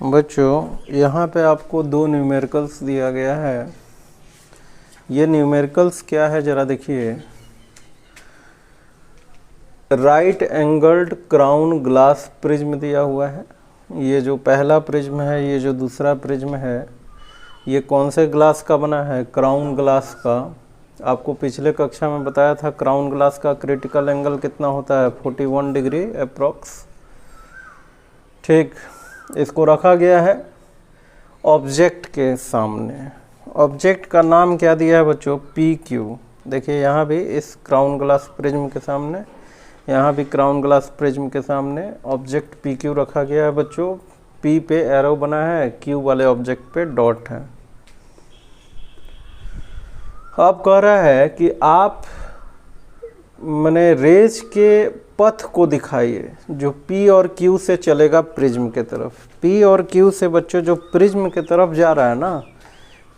बच्चों यहाँ पे आपको दो न्यूमेरिकल्स दिया गया है। ये न्यूमेरिकल्स क्या है ज़रा देखिए। Right angled crown glass prism दिया हुआ है। ये जो पहला प्रिज्म है, ये जो दूसरा प्रिज्म है, ये कौन से ग्लास का बना है? क्राउन ग्लास का। आपको पिछले कक्षा में बताया था क्राउन ग्लास का क्रिटिकल एंगल कितना होता है, 41 डिग्री अप्रॉक्स। ठीक, इसको रखा गया है ऑब्जेक्ट के सामने। ऑब्जेक्ट का नाम क्या दिया है बच्चों? P Q. देखिए यहाँ भी इस क्राउन ग्लास प्रिज्म के सामने, यहाँ भी क्राउन ग्लास प्रिज्म के सामने ऑब्जेक्ट पी क्यू रखा गया है बच्चों। पी पे एरो बना है, क्यू वाले ऑब्जेक्ट पे डॉट है। अब कह रहा है कि आप माने रेज के पथ को दिखाइए जो P और Q से चलेगा प्रिज्म के तरफ। P और Q से बच्चों जो प्रिज्म के तरफ जा रहा है ना,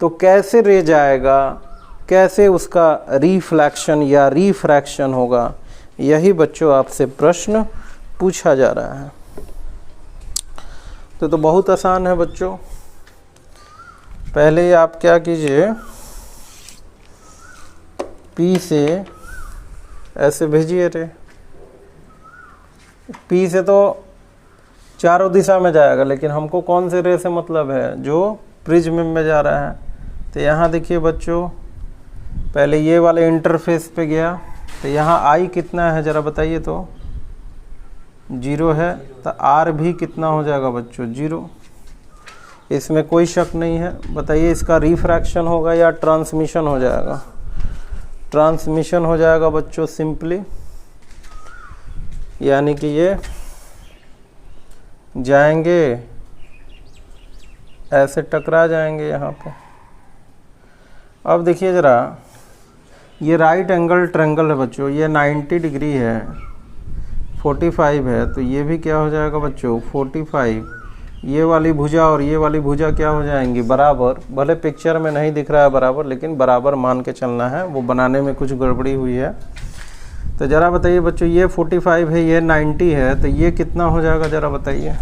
तो कैसे रे जाएगा, कैसे उसका रिफ्लेक्शन या रिफ्रैक्शन होगा, यही बच्चों आपसे प्रश्न पूछा जा रहा है। तो बहुत आसान है बच्चों। पहले आप क्या कीजिए, P से ऐसे भेजिए रे। P से तो चारों दिशा में जाएगा, लेकिन हमको कौन से रे से मतलब है? जो प्रिज्म में जा रहा है। तो यहाँ देखिए बच्चों, पहले ये वाले इंटरफेस पे गया, तो यहाँ I कितना है ज़रा बताइए तो? 0 है। तो R भी कितना हो जाएगा बच्चों? 0। इसमें कोई शक नहीं है। बताइए इसका रिफ्रैक्शन होगा या ट्रांसमिशन हो जाएगा? ट्रांसमिशन हो जाएगा बच्चों सिंपली, यानी कि ये जाएंगे ऐसे टकरा जाएंगे यहाँ पे। अब देखिए ज़रा, ये राइट एंगल ट्रायंगल है बच्चों, ये 90 डिग्री है, 45 है, तो ये भी क्या हो जाएगा बच्चों? 45। ये वाली भुजा और ये वाली भुजा क्या हो जाएंगी? बराबर। भले पिक्चर में नहीं दिख रहा है बराबर, लेकिन बराबर मान के चलना है, वो बनाने में कुछ गड़बड़ी हुई है। तो ज़रा बताइए बच्चों, ये 45 है, ये 90 है, तो ये कितना हो जाएगा ज़रा बताइए?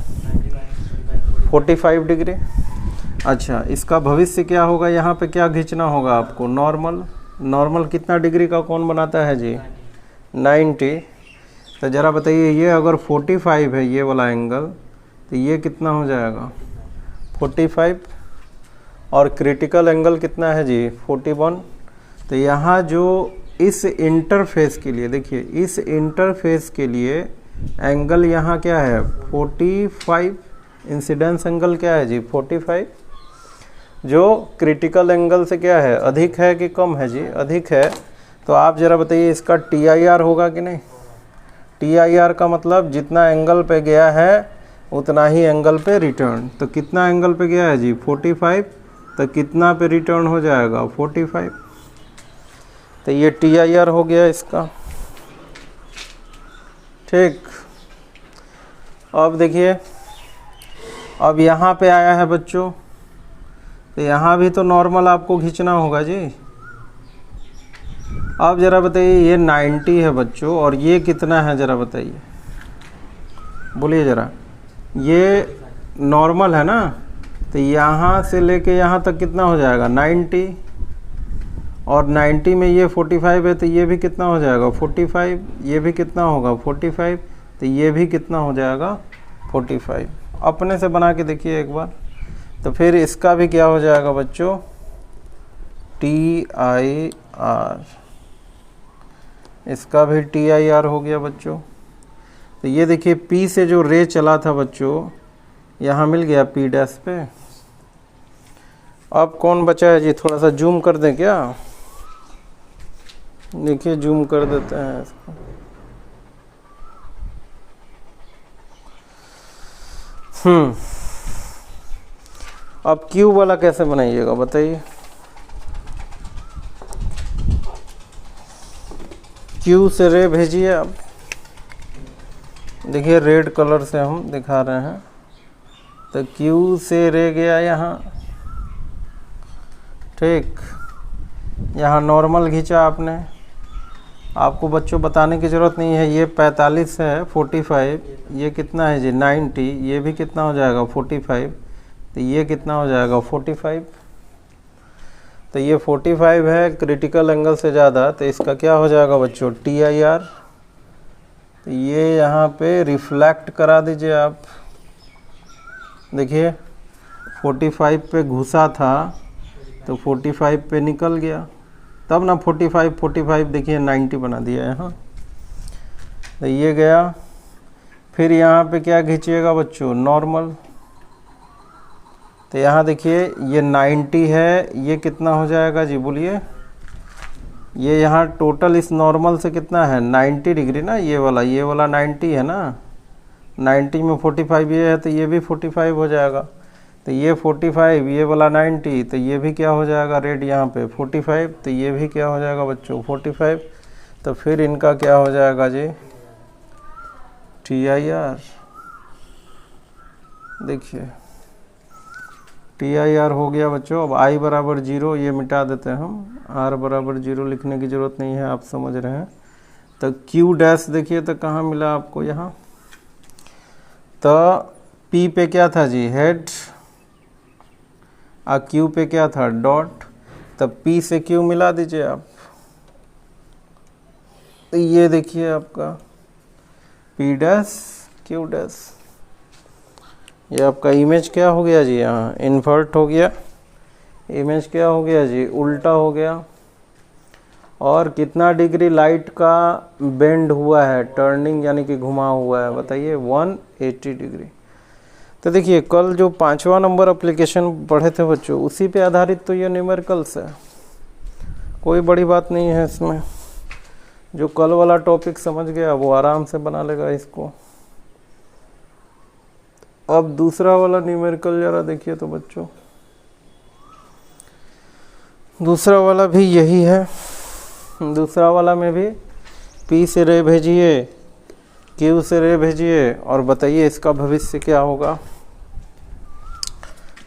45 डिग्री। अच्छा, इसका भविष्य क्या होगा? यहाँ पे क्या खींचना होगा आपको? नॉर्मल। नॉर्मल कितना डिग्री का कौन बनाता है जी? 90। तो ज़रा बताइए, ये अगर 45 है ये वाला एंगल, तो ये कितना हो जाएगा? 45। और क्रिटिकल एंगल कितना है जी? 41। तो यहाँ जो इस इंटरफेस के लिए, देखिए इस इंटरफेस के लिए एंगल यहाँ क्या है? 45। इंसिडेंस एंगल क्या है जी? 45। जो क्रिटिकल एंगल से क्या है? अधिक है कि कम है जी? अधिक है। तो आप ज़रा बताइए इसका TIR होगा कि नहीं? TIR का मतलब जितना एंगल पे गया है उतना ही एंगल पे रिटर्न। तो कितना एंगल पे गया है जी? 45। तो कितना पे रिटर्न हो जाएगा? 45। तो ये TIR हो गया इसका। ठीक, अब देखिए, अब यहाँ पे आया है बच्चों, तो यहाँ भी तो नॉर्मल आपको खींचना होगा जी। अब ज़रा बताइए, ये 90 है बच्चों, और ये कितना है ज़रा बताइए, बोलिए ज़रा। ये नॉर्मल है ना, तो यहाँ से लेके यहाँ तक कितना हो जाएगा? 90। और 90 में ये 45 है, तो ये भी कितना हो जाएगा? 45। ये भी कितना होगा? 45। तो ये भी कितना हो जाएगा? 45। अपने से बना के देखिए एक बार। तो फिर इसका भी क्या हो जाएगा बच्चों? TIR। इसका भी TIR हो गया बच्चों। तो ये देखिए P से जो रे चला था बच्चों, यहाँ मिल गया P डैश पे। अब कौन बचा है जी? थोड़ा सा जूम कर दें क्या? देखिए जूम कर देते हैं इसको। अब Q वाला कैसे बनाइएगा बताइए? Q से रे भेजिए आप। देखिए रेड कलर से हम दिखा रहे हैं। तो Q से रे गया यहाँ, ठीक, यहाँ नॉर्मल खींचा आपने, आपको बच्चों बताने की ज़रूरत नहीं है। ये 45 है, 45, ये कितना है जी 90, ये भी कितना हो जाएगा 45, तो ये कितना हो जाएगा 45। तो ये 45 है क्रिटिकल एंगल से ज़्यादा, तो इसका क्या हो जाएगा बच्चों TIR। तो ये यहाँ पे रिफ्लेक्ट करा दीजिए आप। देखिए 45 पे घुसा था तो 45 पे निकल गया, तब ना 45 देखिए 90 बना दिया यहाँ। तो ये गया। फिर यहाँ पे क्या खींचिएगा बच्चों नॉर्मल। तो यहाँ देखिए ये 90 है, ये कितना हो जाएगा जी बोलिए। ये यहाँ टोटल इस नॉर्मल से कितना है 90 डिग्री ना, ये वाला 90 है ना, 90 में 45 ये है तो ये भी 45 हो जाएगा। तो ये 45, ये वाला 90, तो ये भी क्या हो जाएगा रेड यहाँ पे 45, तो ये भी क्या हो जाएगा बच्चों 45। तो फिर इनका क्या हो जाएगा जी TIR। देखिए TIR हो गया बच्चों। अब I बराबर 0 ये मिटा देते हैं हम, R बराबर 0 लिखने की ज़रूरत नहीं है, आप समझ रहे हैं। तो Q डैश देखिए तो कहाँ मिला आपको यहाँ। तो P पे क्या था जी हेड, और Q पे क्या था डॉट। तब P से Q मिला दीजिए आप। तो ये देखिए आपका P डैश Q डैश। ये आपका इमेज क्या हो गया जी यहाँ इन्वर्ट हो गया, इमेज क्या हो गया जी उल्टा हो गया। और कितना डिग्री लाइट का बेंड हुआ है, टर्निंग यानी कि घुमा हुआ है बताइए 180 डिग्री। तो देखिए कल जो 5वां नंबर एप्लीकेशन पढ़े थे बच्चों, उसी पे आधारित तो ये न्यूमेरिकल्स है, कोई बड़ी बात नहीं है इसमें। जो कल वाला टॉपिक समझ गया वो आराम से बना लेगा इसको। अब दूसरा वाला न्यूमेरिकल जरा देखिए तो बच्चों, दूसरा वाला भी यही है। दूसरा वाला में भी P से रे भेजिए, Q से रे भेजिए और बताइए इसका भविष्य क्या होगा।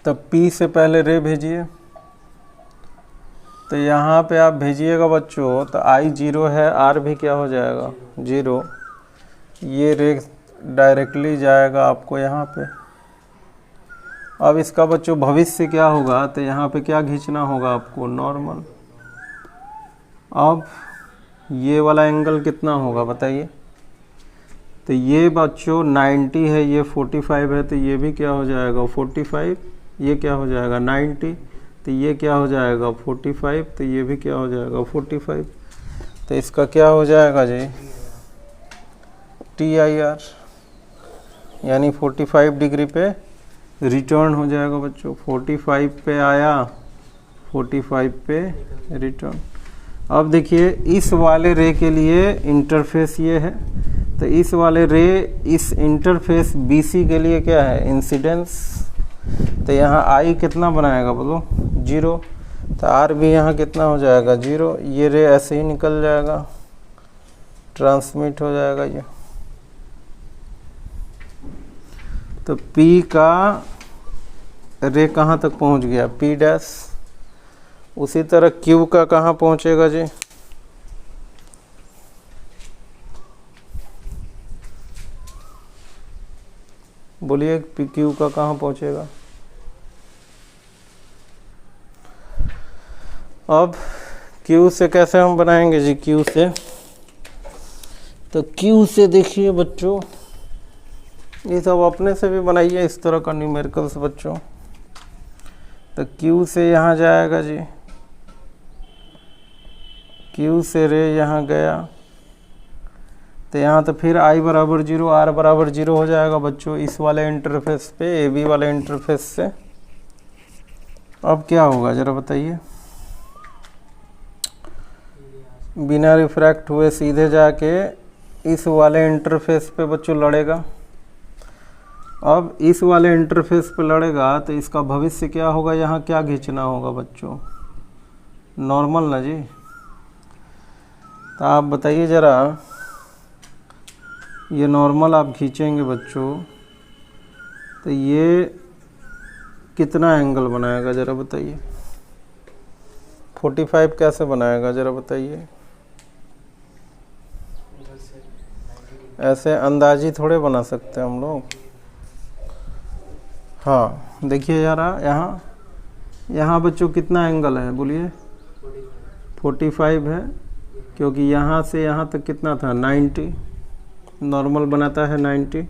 तब P से पहले रे भेजिए, तो यहाँ पे आप भेजिएगा बच्चों तो I 0 है, R भी क्या हो जाएगा 0। ये रे डायरेक्टली जाएगा आपको यहाँ पे। अब इसका बच्चों भविष्य क्या होगा, तो यहाँ पे क्या खींचना होगा आपको नॉर्मल। अब ये वाला एंगल कितना होगा बताइए। तो ये बच्चों 90 है, ये 45 है, तो ये भी क्या हो जाएगा 45, ये क्या हो जाएगा 90, तो ये क्या हो जाएगा 45, तो ये भी क्या हो जाएगा 45। तो इसका क्या हो जाएगा जी TIR, यानी 45 डिग्री पे रिटर्न हो जाएगा बच्चों। 45 पे आया, 45 पे रिटर्न। अब देखिए इस वाले रे के लिए इंटरफेस ये है, तो इस वाले रे इस इंटरफेस BC के लिए क्या है इंसिडेंस। तो यहाँ I कितना बनाएगा बोलो 0, तो R भी यहाँ कितना हो जाएगा 0। ये रे ऐसे ही निकल जाएगा, ट्रांसमिट हो जाएगा ये। तो P का रे कहाँ तक पहुँच गया P डैश। उसी तरह Q का कहाँ पहुँचेगा जी, बोलिए Q का कहाँ पहुँचेगा। अब Q से कैसे हम बनाएंगे जी Q से। तो Q से देखिए बच्चों, ये सब अपने से भी बनाइए इस तरह का न्यूमेरिकल्स बच्चों। तो Q से यहाँ जाएगा जी, Q से रे यहाँ गया, तो यहाँ तो फिर I बराबर 0 R बराबर 0 हो जाएगा बच्चों इस वाले इंटरफेस पे, AB वाले इंटरफेस से। अब क्या होगा ज़रा बताइए। बिना रिफ्रैक्ट हुए सीधे जाके इस वाले इंटरफेस पे बच्चों लड़ेगा। अब इस वाले इंटरफेस पे लड़ेगा तो इसका भविष्य क्या होगा, यहाँ क्या खींचना होगा बच्चों नॉर्मल ना जी। तो आप बताइए ज़रा, ये नॉर्मल आप खींचेंगे बच्चों तो ये कितना एंगल बनाएगा ज़रा बताइए। 45 कैसे बनाएगा ज़रा बताइए। ऐसे अंदाजी थोड़े बना सकते हैं हम लोग। हाँ देखिए यारा, यहाँ बच्चों कितना एंगल है बोलिए? 45 है, क्योंकि यहाँ से यहाँ तक कितना था 90, नॉर्मल बनाता है 90।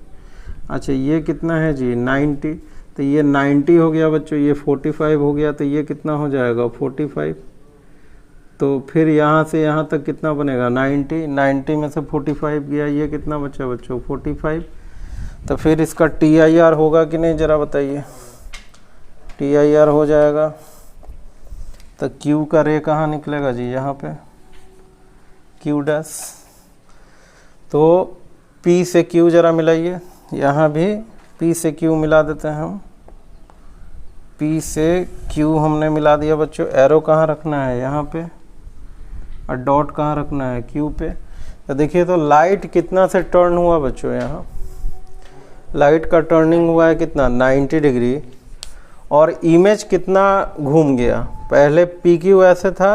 अच्छा ये कितना है जी 90, तो ये 90 हो गया बच्चों, ये 45 हो गया, तो ये कितना हो जाएगा 45। तो फिर यहाँ से यहाँ तक कितना बनेगा 90 में से 45 गया, ये कितना बचा बच्चों 45। तो फिर इसका TIR होगा कि नहीं ज़रा बताइए? TIR हो जाएगा। तो Q का रे कहाँ निकलेगा जी? यहाँ पे Q'। तो P से Q ज़रा मिलाइए, यहाँ भी P से Q मिला देते हैं हम। P से Q हमने मिला दिया बच्चों। एरो कहाँ रखना है? यहाँ पे। और डॉट कहाँ रखना है? Q पे। तो देखिए तो लाइट कितना से टर्न हुआ बच्चों? यहाँ लाइट का टर्निंग हुआ है कितना 90 डिग्री, और इमेज कितना घूम गया? पहले PQ ऐसे था,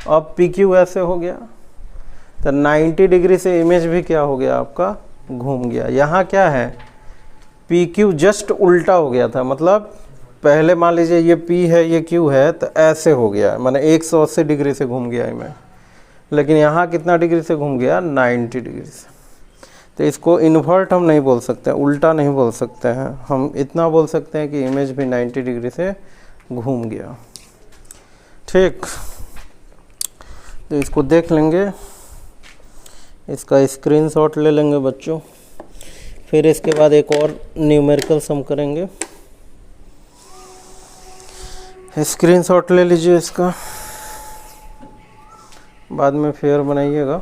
अब PQ ऐसे हो गया, तो 90 डिग्री से इमेज भी क्या हो गया आपका? घूम गया। यहाँ क्या है PQ जस्ट उल्टा हो गया था, मतलब पहले मान लीजिए ये P है ये Q है, तो ऐसे हो गया, माने 180 डिग्री से घूम गया इमेज। लेकिन यहाँ कितना डिग्री से घूम गया? 90 डिग्री से। तो इसको इन्वर्ट हम नहीं बोल सकते, उल्टा नहीं बोल सकते हैं, हम इतना बोल सकते हैं कि इमेज भी 90 डिग्री से घूम गया। ठीक, तो इसको देख लेंगे, इसका स्क्रीनशॉट ले लेंगे बच्चों। फिर इसके बाद एक और न्यूमेरिकल सम करेंगे। स्क्रीनशॉट ले लीजिए इसका, बाद में फेयर बनाइएगा।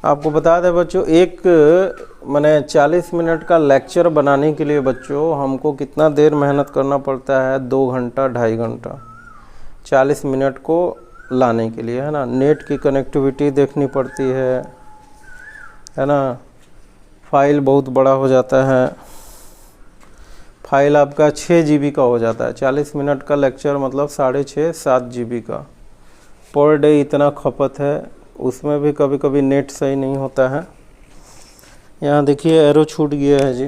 आपको बता दें बच्चों, एक माने 40 मिनट का लेक्चर बनाने के लिए बच्चों हमको कितना देर मेहनत करना पड़ता है? 2 घंटा 2.5 घंटा 40 मिनट को लाने के लिए, है ना। नेट की कनेक्टिविटी देखनी पड़ती है ना। फाइल बहुत बड़ा हो जाता है, फाइल आपका 6 GB का हो जाता है। 40 मिनट का लेक्चर मतलब 6.5-7 GB का पर डे इतना खपत है। उसमें भी कभी कभी नेट सही नहीं होता है। यहाँ देखिए एरो छूट गया है जी,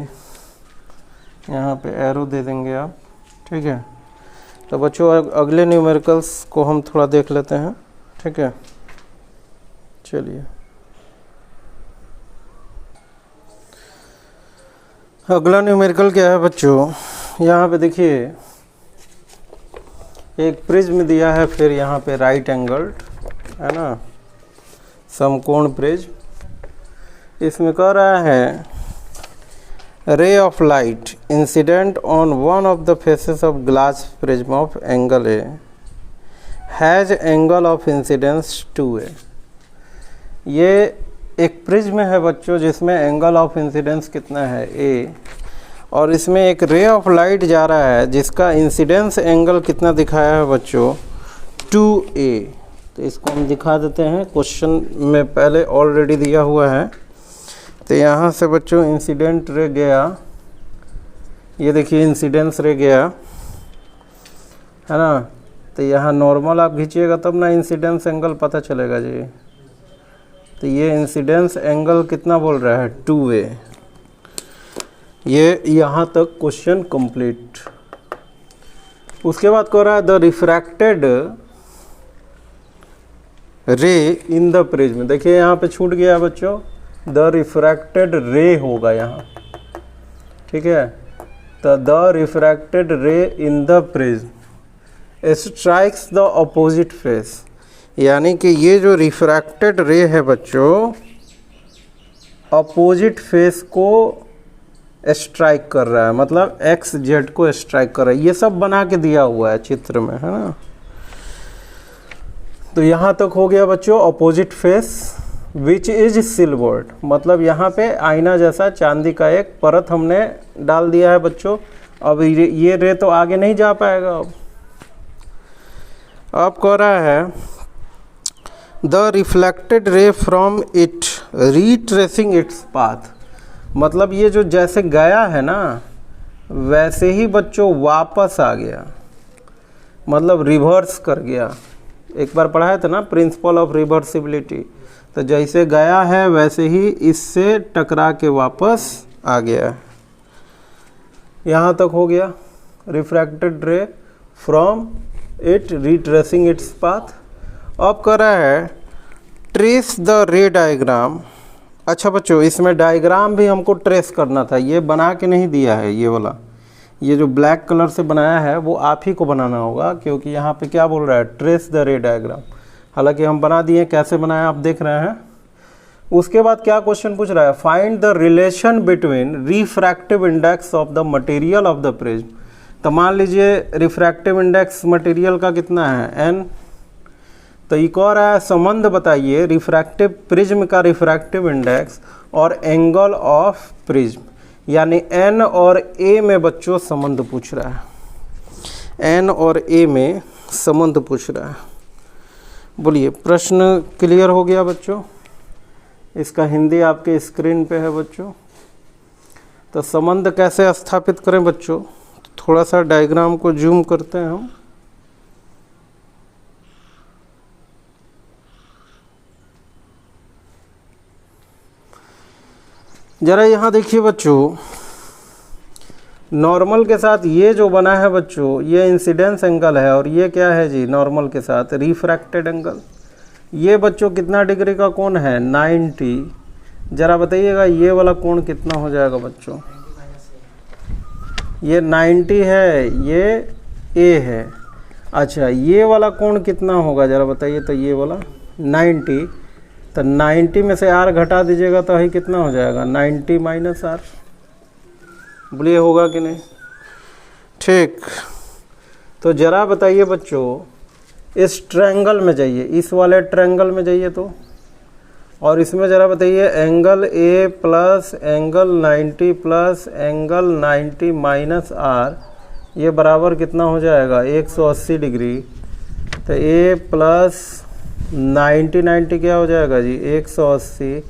यहाँ पे एरो दे देंगे आप, ठीक है। तो बच्चों अगले न्यूमेरिकल्स को हम थोड़ा देख लेते हैं, ठीक है। चलिए अगला न्यूमेरिकल क्या है बच्चों? यहाँ पे देखिए एक प्रिज्म दिया है, फिर यहाँ पे राइट एंगल्ड, है ना, समकोण प्रिज्म। इसमें कह रहा है ray of light incident on one of the faces of glass prism of angle A has angle of incidence 2a। ये एक प्रिज्म है बच्चों जिसमें एंगल ऑफ इंसिडेंस कितना है? a, और इसमें एक रे ऑफ लाइट जा रहा है जिसका इंसिडेंस एंगल कितना दिखाया है बच्चों? 2a। तो इसको हम दिखा देते हैं, क्वेश्चन में पहले ऑलरेडी दिया हुआ है। तो यहाँ से बच्चों इंसिडेंट रे गया, ये देखिए इंसिडेंस रे गया, है ना। तो यहाँ नॉर्मल आप खींचिएगा तब ना इंसिडेंस एंगल पता चलेगा जी। तो ये इंसिडेंस एंगल कितना बोल रहा है? 2a। ये यहाँ तक क्वेश्चन कंप्लीट। उसके बाद कह रहा है द रिफ्रैक्टेड रे इन द प्रिज्म। देखिए यहाँ पे छूट गया बच्चों, द रिफ्रैक्टेड रे होगा यहाँ, ठीक है। तो द रिफ्रैक्टेड रे in the prism strikes the opposite face, यानी कि ये जो रिफ्रैक्टेड रे है बच्चों अपोजिट फेस को स्ट्राइक कर रहा है, मतलब XZ को स्ट्राइक कर रहा है। ये सब बना के दिया हुआ है चित्र में, है ना। तो यहाँ तक हो गया बच्चों opposite face which is silvered, मतलब यहाँ पे आईना जैसा चांदी का एक परत हमने डाल दिया है बच्चों। अब ये रे तो आगे नहीं जा पाएगा। अब कह रहा है the reflected ray from it retracing its path, मतलब ये जो जैसे गया है ना वैसे ही बच्चों वापस आ गया, मतलब रिवर्स कर गया, एक बार पढ़ाया था ना प्रिंसिपल ऑफ रिवर्सिबिलिटी। तो जैसे गया है वैसे ही इससे टकरा के वापस आ गया है। यहाँ तक हो गया। रिफ्रैक्टेड रे from it retracing its path. अब कर रहा है ट्रेस द रे डायग्राम। अच्छा बच्चों, इसमें डायग्राम भी हमको ट्रेस करना था, ये बना के नहीं दिया है। ये वाला, ये जो ब्लैक कलर से बनाया है वो आप ही को बनाना होगा, क्योंकि यहाँ पे क्या बोल रहा है, ट्रेस द रे डायग्राम। हालांकि हम बना दिए, कैसे बनाया आप देख रहे हैं। उसके बाद क्या क्वेश्चन पूछ रहा है, find the relation between refractive index of the material of the prism. तो मान लीजिए रिफ्रैक्टिव इंडेक्स मटेरियल का कितना है, n। तो एक और है, संबंध बताइए रिफ्रैक्टिव प्रिज्म का रिफ्रैक्टिव इंडेक्स और एंगल ऑफ प्रिज्म, यानी n और a में बच्चों संबंध पूछ रहा है। n और a में संबंध पूछ रहा है। बोलिए, प्रश्न क्लियर हो गया बच्चों? इसका हिंदी आपके स्क्रीन पे है बच्चों। तो संबंध कैसे स्थापित करें बच्चों, थोड़ा सा डायग्राम को जूम करते हैं हम। जरा यहाँ देखिए बच्चों, नॉर्मल के साथ ये जो बना है बच्चों, ये इंसिडेंस एंगल है, और ये क्या है जी, नॉर्मल के साथ रिफ्रैक्टेड एंगल। ये बच्चों कितना डिग्री का कोण है, 90। जरा बताइएगा ये वाला कोण कितना हो जाएगा बच्चों? ये 90 है, ये A है। अच्छा, ये वाला कोण कितना होगा जरा बताइए? तो ये वाला 90, तो 90 में से R घटा दीजिएगा तो ही कितना हो जाएगा, 90 माइनस R। बोलिए होगा कि नहीं? ठीक। तो जरा बताइए बच्चों, इस ट्रायंगल में जाइए, इस वाले ट्रायंगल में जाइए तो, और इसमें ज़रा बताइए angle A plus angle 90 plus angle 90 minus R, ये बराबर कितना हो जाएगा, 180 डिग्री। तो A प्लस 90 क्या हो जाएगा जी, 180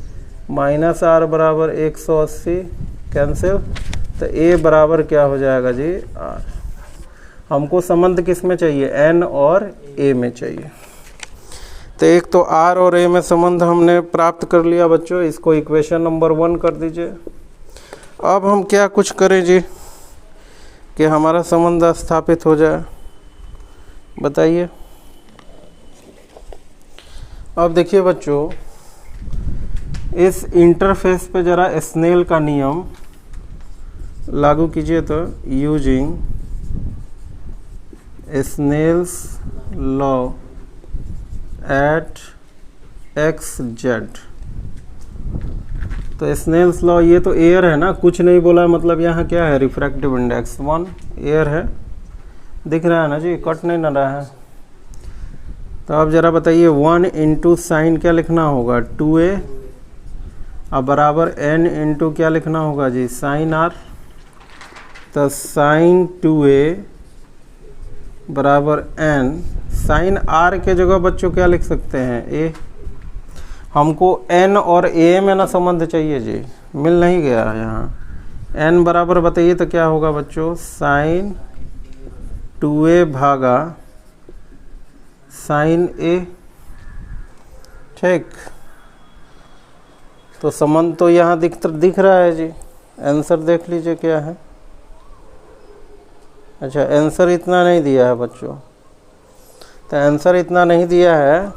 माइनस R बराबर 180, कैंसिल। तो A बराबर क्या हो जाएगा जी, R। हमको संबंध किस में चाहिए, N और A में चाहिए। तो एक तो R और A में संबंध हमने प्राप्त कर लिया बच्चों, इसको इक्वेशन नंबर 1 कर दीजिए। अब हम क्या कुछ करें जी कि हमारा संबंध स्थापित हो जाए, बताइए। अब देखिए बच्चों, इस इंटरफेस पे ज़रा स्नेल का नियम लागू कीजिए। तो using Snell's law at XZ। तो स्नेल्स लॉ, ये तो एयर है ना, कुछ नहीं बोला, मतलब यहाँ क्या है, रिफ्रैक्टिव इंडेक्स 1 एयर है, दिख रहा है ना जी, कट नहीं न रहा है। तो अब ज़रा बताइए 1 इंटू साइन क्या लिखना होगा, 2A, अब बराबर N इंटू क्या लिखना होगा जी, साइन R। तो साइन 2A बराबर N, साइन R के जगह बच्चों क्या लिख सकते हैं, A। हमको N और A में ना संबंध चाहिए जी, मिल नहीं गया यहाँ। N बराबर बताइए तो क्या होगा बच्चों, साइन 2A भागा साइन A। ठीक, तो संबंध तो यहाँ दिख रहा है जी। आंसर देख लीजिए क्या है। अच्छा, आंसर इतना नहीं दिया है बच्चों, तो आंसर इतना नहीं दिया है,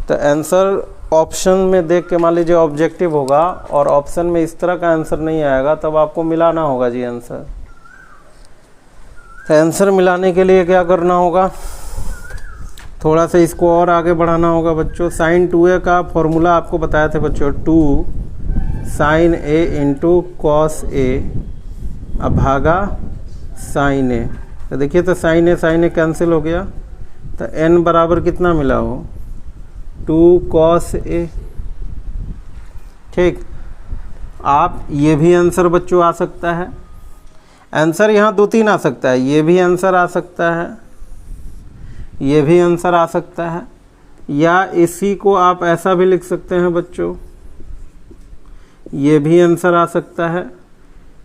तो आंसर ऑप्शन में देख के, मान लीजिए ऑब्जेक्टिव होगा और ऑप्शन में इस तरह का आंसर नहीं आएगा, तब आपको मिलाना होगा जी आंसर। तो आंसर मिलाने के लिए क्या करना होगा, थोड़ा सा इसको और आगे बढ़ाना होगा बच्चों। साइन 2A का फॉर्मूला आपको बताया थे बच्चों, 2 sine A into cos A अब भागा साइन A। तो देखिए, तो साइन A कैंसिल हो गया, तो N बराबर कितना मिला हो, 2 कॉस A। ठीक, आप ये भी आंसर बच्चों आ सकता है, आंसर यहाँ 2-3 आ सकता है, ये भी आंसर आ सकता है, ये भी आंसर आ सकता है, या इसी को आप ऐसा भी लिख सकते हैं बच्चों, ये भी आंसर आ सकता है,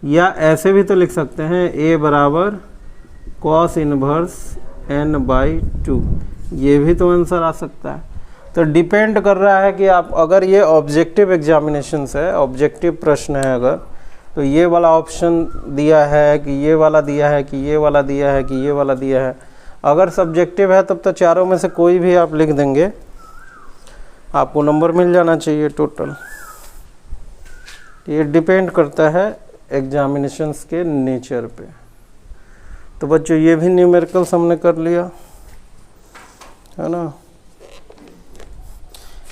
या ऐसे भी तो लिख सकते हैं A बराबर कॉस इनवर्स N/2। ये भी तो आंसर आ सकता है। तो डिपेंड कर रहा है कि आप, अगर ये ऑब्जेक्टिव एग्जामिनेशन है, ऑब्जेक्टिव प्रश्न है अगर, तो ये वाला ऑप्शन दिया है कि ये वाला दिया है कि ये वाला दिया है कि ये वाला दिया है। अगर सब्जेक्टिव है तब तो चारों में से कोई भी आप लिख देंगे, आपको नंबर मिल जाना चाहिए टोटल। ये डिपेंड करता है एग्जामिनेशंस के नेचर पे। तो बच्चों ये भी न्यूमेरिकल्स हमने कर लिया है ना।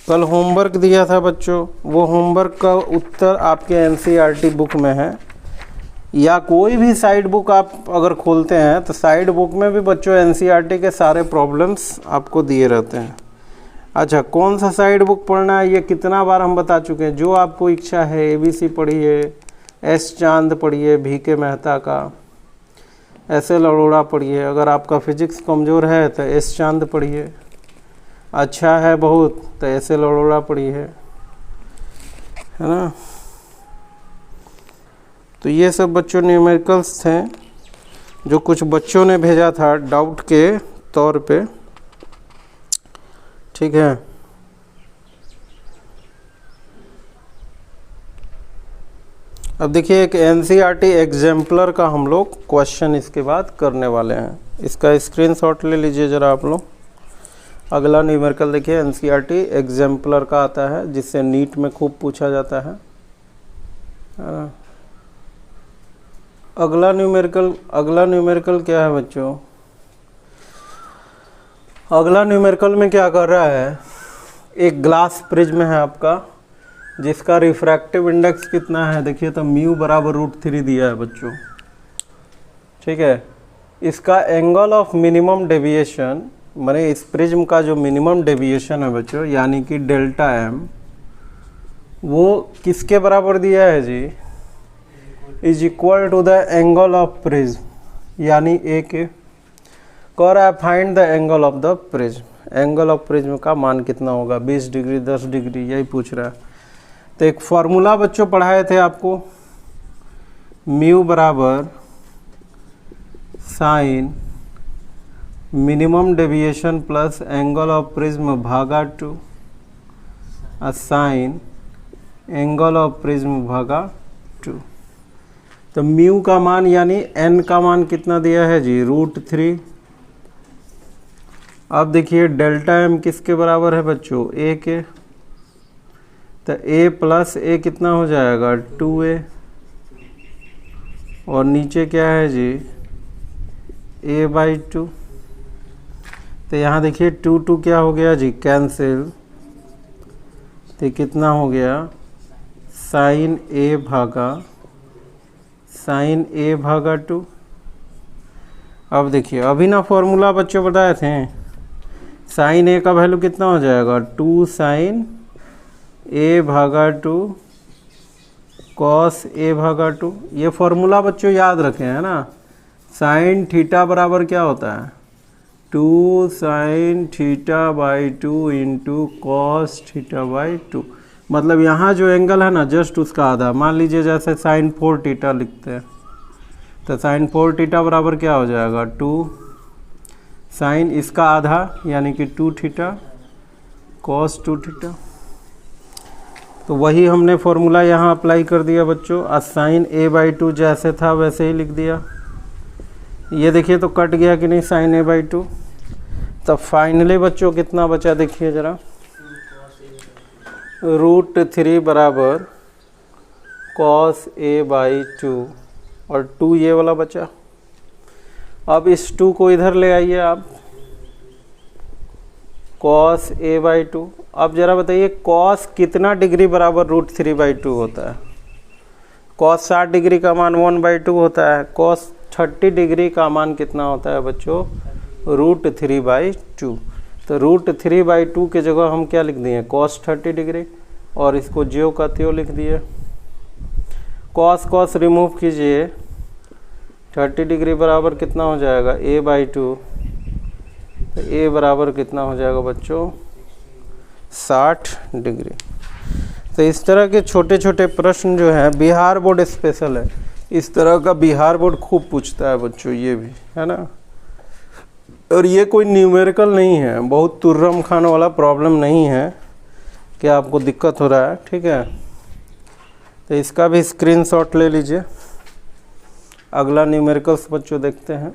कल होमवर्क दिया था बच्चों, वो होमवर्क का उत्तर आपके एनसीईआरटी बुक में है, या कोई भी साइड बुक आप अगर खोलते हैं तो साइड बुक में भी बच्चों एनसीईआरटी के सारे प्रॉब्लम्स आपको दिए रहते हैं। अच्छा, कौन सा साइड बुक पढ़ना है ये कितना बार हम बता चुके हैं। जो आपको इच्छा है, एबीसी पढ़िए, एस चांद पढ़िए, भीके मेहता का, एसएल अरोड़ा पढ़िए। अगर आपका फिजिक्स कमज़ोर है तो एस चांद पढ़िए, अच्छा है बहुत तो एसएल अरोड़ा पढ़िए, है ना। तो ये सब बच्चों न्यूमेरिकल्स थे जो कुछ बच्चों ने भेजा था डाउट के तौर पे, ठीक है। अब देखिए एक एनसीईआरटी एग्जाम्पलर का हम लोग क्वेश्चन इसके बाद करने वाले हैं। इसका स्क्रीनशॉट ले लीजिए ज़रा आप लोग। अगला न्यूमेरिकल देखिए एनसीईआरटी एग्जाम्पलर का आता है, जिससे नीट में खूब पूछा जाता है। अगला न्यूमेरिकल क्या है बच्चों? अगला न्यूमेरिकल में क्या कर रहा है, एक ग्लास प्रिज्म है आपका, जिसका रिफ्रैक्टिव इंडेक्स कितना है देखिए, तो म्यू बराबर √3 दिया है बच्चों, ठीक है। इसका एंगल ऑफ मिनिमम डेविएशन, माने इस प्रिज्म का जो मिनिमम डेविएशन है बच्चों, यानी कि डेल्टा एम, वो किसके बराबर दिया है जी? Is equal to the angle of prism, यानी ए के। कह रहा है find the angle of the prism. Angle of prism का मान कितना होगा? 20 डिग्री, 10 डिग्री, यही पूछ रहा है। तो एक फॉर्मूला बच्चों पढ़ाए थे आपको, म्यू बराबर sine minimum deviation plus angle of prism भागा 2 साइन एंगल ऑफ प्रिज्म भागा 2। तो म्यू का मान यानी एन का मान कितना दिया है जी? √3। अब देखिए डेल्टा एम किसके बराबर है बच्चों? ए के। तो ए प्लस ए कितना हो जाएगा? 2a। और नीचे क्या है जी? a/2। तो यहाँ देखिए 2 क्या हो गया जी? कैंसिल। तो कितना हो गया? साइन a भागा 2। अब देखिए अभी ना फॉर्मूला बच्चों बताए थे, साइन a का वैल्यू कितना हो जाएगा? 2 साइन a भागा 2 कॉस a भागा 2। ये फॉर्मूला बच्चों याद रखें, है ना। साइन थीटा बराबर क्या होता है? 2 साइन θ/2 इंटू कॉस θ/2। मतलब यहाँ जो एंगल है ना, जस्ट उसका आधा। मान लीजिए जैसे साइन 4θ लिखते हैं, तो साइन 4θ बराबर क्या हो जाएगा? 2 साइन इसका आधा यानी कि 2θ कॉस 2θ। तो वही हमने फॉर्मूला यहाँ अप्लाई कर दिया बच्चों। साइन a/2 जैसे था वैसे ही लिख दिया। ये देखिए तो कट गया कि नहीं साइन a/2। तो फाइनली बच्चों कितना बचा देखिए ज़रा, √3 बराबर कॉस a/2 और 2 ये वाला बचा। अब इस 2 को इधर ले आइए आप, कॉस a/2। अब जरा बताइए कॉस कितना डिग्री बराबर √3/2 होता है? कॉस 60 डिग्री का मान 1/2 होता है। कॉस 30 डिग्री का मान कितना होता है बच्चों? √3/2। तो √3/2 के जगह हम क्या लिख दिए? कॉस 30 डिग्री, और इसको ज्यों का त्यों लिख दिए। कॉस रिमूव कीजिए, 30 डिग्री बराबर कितना हो जाएगा? a/2। तो a बराबर कितना हो जाएगा बच्चों? 60 डिग्री। तो इस तरह के छोटे छोटे प्रश्न जो है, बिहार बोर्ड स्पेशल है, इस तरह का बिहार बोर्ड खूब पूछता है बच्चों, ये भी है ना। और ये कोई न्यूमेरिकल नहीं है, बहुत तुर्रम खान वाला प्रॉब्लम नहीं है कि आपको दिक्कत हो रहा है, ठीक है। तो इसका भी स्क्रीनशॉट ले लीजिए। अगला न्यूमेरिकल्स बच्चों देखते हैं।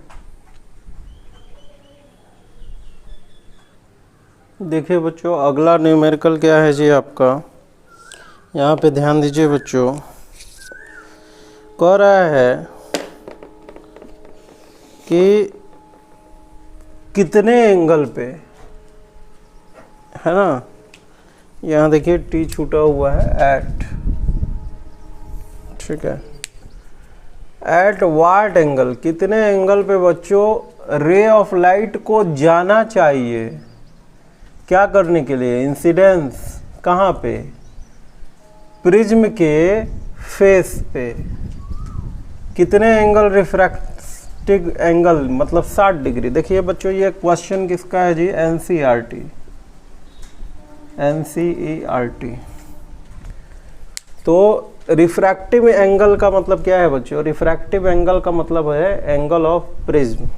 देखिए बच्चों, अगला न्यूमेरिकल क्या है जी आपका, यहाँ पे ध्यान दीजिए बच्चों। कह रहा है कि कितने एंगल पे, है ना, यहाँ देखिए टी छूटा हुआ है, एट, ठीक है, एट व्हाट एंगल, कितने एंगल पे बच्चों रे ऑफ लाइट को जाना चाहिए, क्या करने के लिए, इंसिडेंस कहाँ पे, प्रिज्म के फेस पे, कितने एंगल रिफ्रैक्टिव एंगल, मतलब 60 डिग्री। देखिए बच्चों ये क्वेश्चन किसका है जी, एनसीईआरटी, एनसीईआरटी। तो रिफ्रैक्टिव एंगल का मतलब क्या है बच्चों, रिफ्रैक्टिव एंगल का मतलब है एंगल ऑफ प्रिज्म।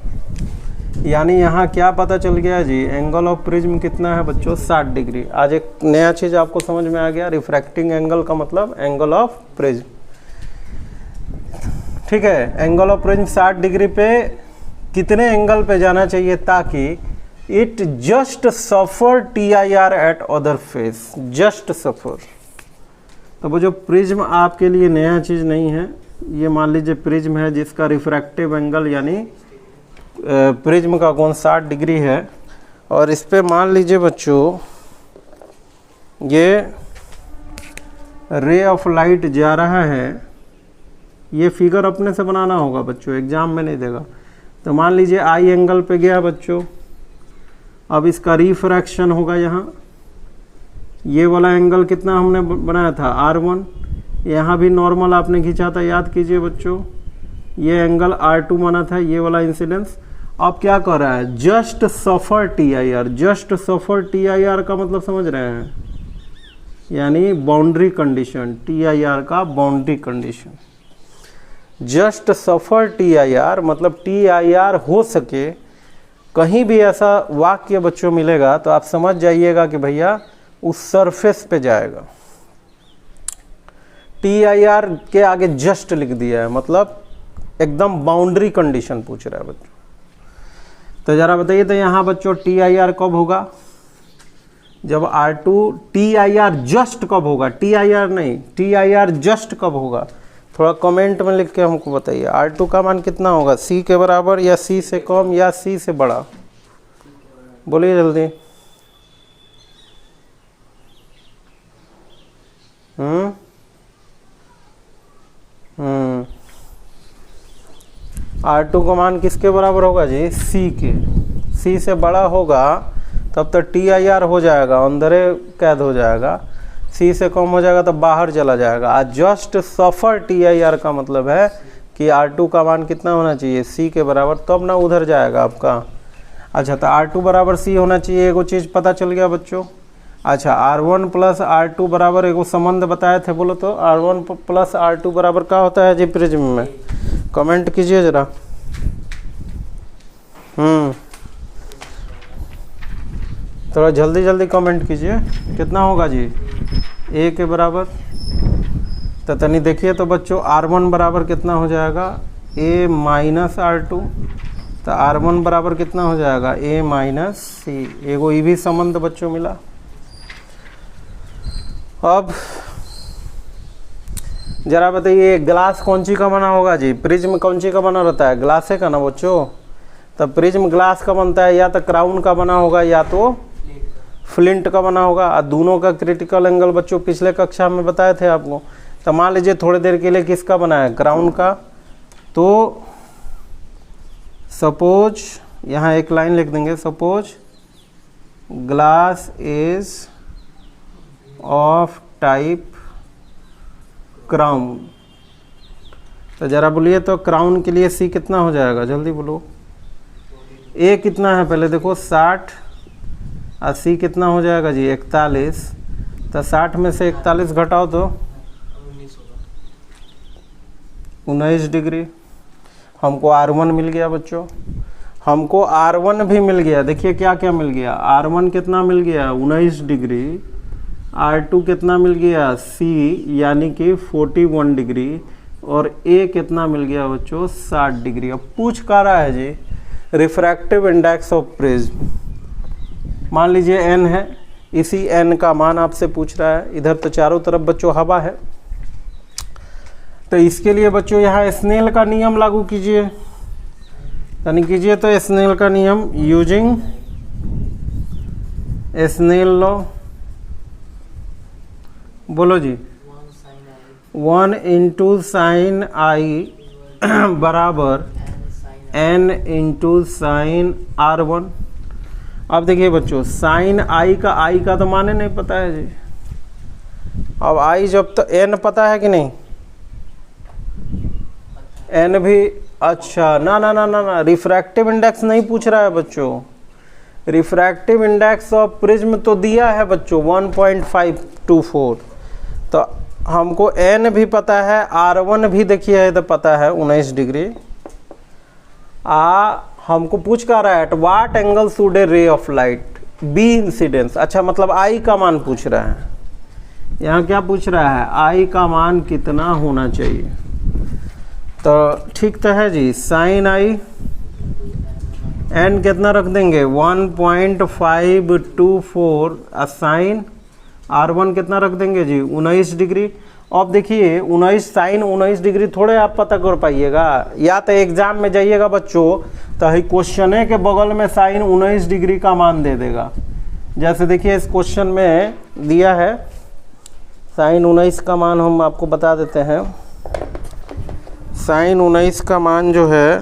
यानी यहाँ क्या पता चल गया जी, एंगल ऑफ प्रिज्म कितना है बच्चों, 60 डिग्री। आज एक नया चीज़ आपको समझ में आ गया, रिफ्रैक्टिंग एंगल का मतलब एंगल ऑफ प्रिज्म, ठीक है। एंगल ऑफ प्रिज्म 60 डिग्री पे कितने एंगल पे जाना चाहिए ताकि it just suffer TIR at other face, just suffer. तो वो जो प्रिज्म आपके लिए नया चीज़ नहीं है, ये मान लीजिए प्रिज्म है जिसका रिफ्रैक्टिव एंगल यानी प्रिज्म का कोण 60 डिग्री है, और इस पे मान लीजिए बच्चों ये रे ऑफ लाइट जा रहा है। ये फिगर अपने से बनाना होगा बच्चों, एग्जाम में नहीं देगा। तो मान लीजिए आई एंगल पे गया बच्चों, अब इसका रिफ्रैक्शन होगा यहाँ, ये वाला एंगल कितना हमने बनाया था, R1, यहाँ भी नॉर्मल आपने खींचा था, याद कीजिए बच्चों, ये एंगल R2 माना था, ये वाला इंसिडेंस। अब क्या कर रहा है, just suffer TIR, just suffer TIR का मतलब समझ रहे हैं, यानी बाउंड्री कंडीशन, TIR का boundary condition, just suffer TIR मतलब TIR हो सके। कहीं भी ऐसा वाक्य बच्चों मिलेगा तो आप समझ जाइएगा कि भैया उस सरफेस पे जाएगा। TIR के आगे जस्ट लिख दिया है, मतलब एकदम बाउंड्री कंडीशन पूछ रहा है बच्चों। तो जरा बताइए, तो यहाँ बच्चों TIR कब होगा, जब R2, TIR जस्ट कब होगा, TIR नहीं, TIR जस्ट कब होगा, थोड़ा कमेंट में लिख के हमको बताइए। R2 का मान कितना होगा, C के बराबर या C से कम या C से बड़ा, बोलिए जल्दी। R2 का मान किसके बराबर होगा जी, C के, C से बड़ा होगा तब तो TIR हो जाएगा, अंदर कैद हो जाएगा, C से कम हो जाएगा तो बाहर चला जाएगा। आज जस्ट सफर TIR का मतलब है कि R2 का मान कितना होना चाहिए, C के बराबर, तब ना उधर जाएगा आपका। अच्छा, तो R2 बराबर C होना चाहिए, एगो चीज़ पता चल गया बच्चों। अच्छा, R1 प्लस R2 बराबर एगो संबंध बताए थे, बोलो तो R1 प्लस R2 बराबर क्या होता है जी प्रिज्म में, कमेंट कीजिए जरा। थोड़ा जल्दी जल्दी कमेंट कीजिए, कितना होगा जी, A के बराबर। तो तनी देखिए तो बच्चों R1 बराबर कितना हो जाएगा, A माइनस R2, तो R1 बराबर कितना हो जाएगा, A माइनस C। एगो ये भी संबंध बच्चों मिला। अब जरा बताइए, ग्लास कौन सी का बना होगा जी, प्रिज्म कौन सी का बना रहता है, ग्लासे का ना बच्चों। तब प्रिज्म ग्लास का बनता है, या तो क्राउन का बना होगा या तो फ्लिंट का बना होगा। और दोनों का क्रिटिकल एंगल बच्चों पिछले कक्षा में बताए थे आपको। तो मान लीजिए थोड़ी देर के लिए किसका बना है, क्राउन का। तो सपोज यहाँ एक लाइन लिख देंगे, suppose glass is of type crown. तो जरा बोलिए तो क्राउन के लिए C कितना हो जाएगा, जल्दी बोलो। A कितना है पहले देखो, 60, और C कितना हो जाएगा जी, 41। तो 60 में से 41 घटाओ तो 19 डिग्री। हमको R1 मिल गया बच्चों। हमको R1 भी मिल गया। देखिए क्या क्या मिल गया, R1 कितना मिल गया 19 डिग्री, R2 कितना मिल गया C यानी कि 41 डिग्री, और A कितना मिल गया बच्चों 60 डिग्री। अब पूछ का रहा है जी रिफ्रैक्टिव इंडेक्स ऑफ प्रिज्म, मान लीजिए n है, इसी n का मान आपसे पूछ रहा है। इधर तो चारों तरफ बच्चों हवा है, तो इसके लिए बच्चों यहाँ स्नेल का नियम लागू कीजिए, यानी कीजिए तो स्नेल का नियम यूजिंग स्नेल लॉ, बोलो जी 1 इंटू साइन आई बराबर n इंटू साइन R1। अब देखिए बच्चों साइन आई का तो माने नहीं पता है जी। अब आई जब तो n पता है कि नहीं, n भी, अच्छा ना ना ना ना ना, रिफ्रैक्टिव इंडेक्स नहीं पूछ रहा है बच्चों। रिफ्रैक्टिव इंडेक्स ऑफ प्रिज्म तो दिया है बच्चों 1.524, तो हमको n भी पता है, R1 भी देखिए तो पता है 19 डिग्री। हमको पूछ कर रहा है at what angle should A ray of light B incidence. अच्छा मतलब आई का मान पूछ रहा है, यहाँ क्या पूछ रहा है आई का मान कितना होना चाहिए। तो ठीक तो है जी, साइन आई एन कितना रख देंगे 1.524, साइन R1 कितना रख देंगे जी 19 डिग्री। अब देखिए 19 साइन 19 डिग्री थोड़े आप पता कर पाइएगा, या तो एग्जाम में जाइएगा बच्चों तो ही क्वेश्चन के बगल में साइन 19 डिग्री का मान दे देगा। जैसे देखिए इस क्वेश्चन में दिया है साइन 19 का मान हम आपको बता देते हैं। साइन 19 का मान जो है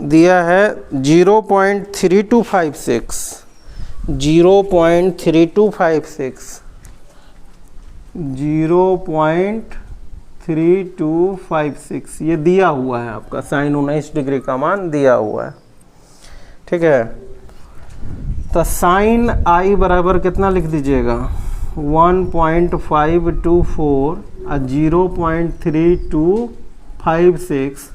दिया है 0.3256, 0.3256 ये दिया हुआ है आपका, साइन 19 डिग्री का मान दिया हुआ है। ठीक है, तो साइन आई बराबर कितना लिख दीजिएगा 1.524 और 0.3256।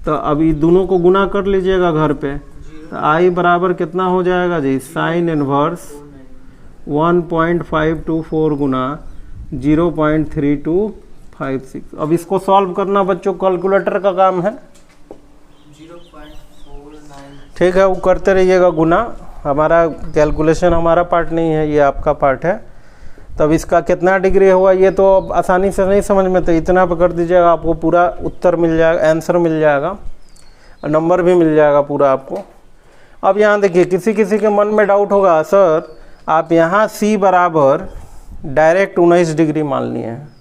तो अभी दोनों को गुना कर लीजिएगा घर पे, तो आई बराबर कितना हो जाएगा जी साइन इनवर्स 1.524 गुना 0.3256। अब इसको सॉल्व करना बच्चों कैलकुलेटर का काम है, 0.49। ठीक है, वो करते रहिएगा गुना, हमारा कैलकुलेशन हमारा पार्ट नहीं है, ये आपका पार्ट है। तब इसका कितना डिग्री हुआ ये तो आसानी से नहीं समझ में, तो इतना पर कर दीजिएगा, आपको पूरा उत्तर मिल जाएगा, आंसर मिल जाएगा, नंबर भी मिल जाएगा पूरा आपको। अब यहाँ देखिए किसी किसी के मन में डाउट होगा सर आप यहाँ C बराबर डायरेक्ट 19 डिग्री मान लिए हैं,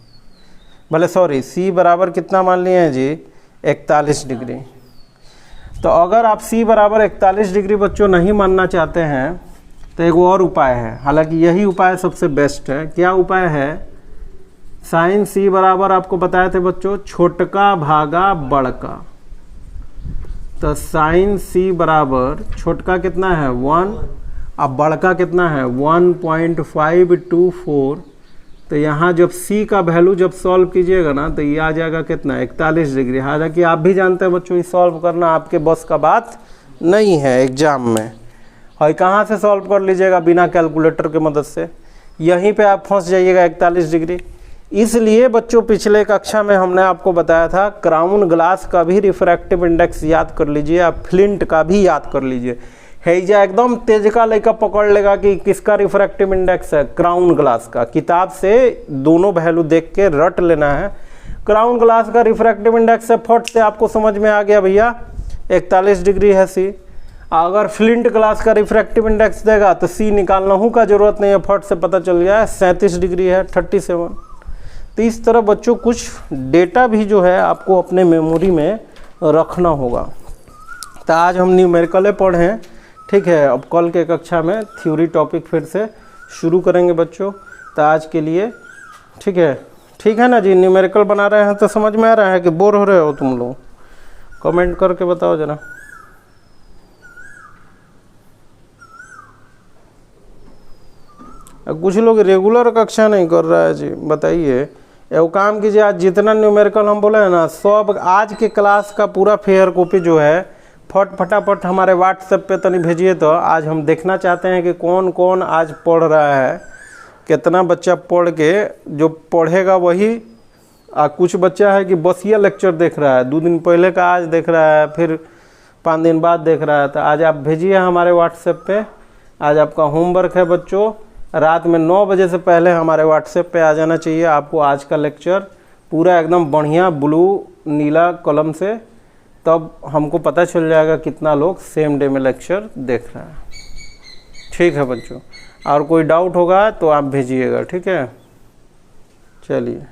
भले सॉरी C बराबर कितना मान लिए हैं जी 41 डिग्री। तो अगर आप C बराबर 41 डिग्री बच्चों नहीं मानना चाहते हैं तो एक और उपाय है, हालांकि यही उपाय सबसे बेस्ट है। क्या उपाय है, साइन C बराबर आपको बताए थे बच्चों छोटका भागा बड़का। तो साइन C बराबर छोटका कितना है 1 अब बड़का कितना है 1.524। तो यहाँ जब C का वैल्यू जब सॉल्व कीजिएगा ना तो ये आ जाएगा कितना 41 डिग्री। हालांकि आप भी जानते हैं बच्चों ये सॉल्व करना आपके बस का बात नहीं है एग्जाम में, और कहाँ से सॉल्व कर लीजिएगा बिना कैलकुलेटर के मदद से, यहीं पे आप फंस जाइएगा 41 डिग्री। इसलिए बच्चों पिछले कक्षा में हमने आपको बताया था क्राउन ग्लास का भी रिफ्रैक्टिव इंडेक्स याद कर लीजिए, आप फ्लिंट का भी याद कर लीजिए। हैजा एकदम तेज का लड़का पकड़ लेगा कि किसका रिफ्रैक्टिव इंडेक्स है, क्राउन ग्लास का। किताब से दोनों वैल्यू देख के रट लेना है। क्राउन ग्लास का रिफ्रैक्टिव इंडेक्स है, फट से आपको समझ में आ गया भैया 41 डिग्री है C। अगर फ्लिंट ग्लास का रिफ्रैक्टिव इंडेक्स देगा तो C निकालना हूँ का जरूरत नहीं है, फट से पता चल गया है 37 डिग्री है 37। तो इस तरह बच्चों कुछ डेटा भी जो है आपको अपने मेमोरी में रखना होगा। तो आज हम न्यूमेरिकल पढ़े हैं, ठीक है। अब कल के कक्षा में थ्योरी टॉपिक फिर से शुरू करेंगे बच्चों। तो आज के लिए ठीक है ना जी। न्यूमेरिकल बना रहे हैं तो समझ में आ रहा है कि बोर हो रहे हो तुम लोग, कमेंट करके बताओ जरा। कुछ लोग रेगुलर कक्षा नहीं कर रहा है जी, बताइए। एगो काम कीजिए, आज जितना न्यूमेरिकल हम बोले हैं ना, सब आज के क्लास का पूरा फेयर कॉपी जो है फटाफट हमारे व्हाट्सएप पे तनी भेजिए। तो आज हम देखना चाहते हैं कि कौन कौन आज पढ़ रहा है, कितना बच्चा पढ़ के जो पढ़ेगा वही। कुछ बच्चा है कि बस ये लेक्चर देख रहा है, 2 दिन पहले का आज देख रहा है, फिर 5 दिन बाद देख रहा है। तो आज आप भेजिए हमारे व्हाट्सएप पे। आज आपका होमवर्क है बच्चों, रात में 9 बजे से पहले हमारे व्हाट्सएप पे आ जाना चाहिए आपको आज का लेक्चर पूरा एकदम बढ़िया ब्लू नीला कलम से, तब हमको पता चल जाएगा कितना लोग सेम डे में लेक्चर देख रहा है। ठीक है बच्चों, और कोई डाउट होगा तो आप भेजिएगा, ठीक है। चलिए।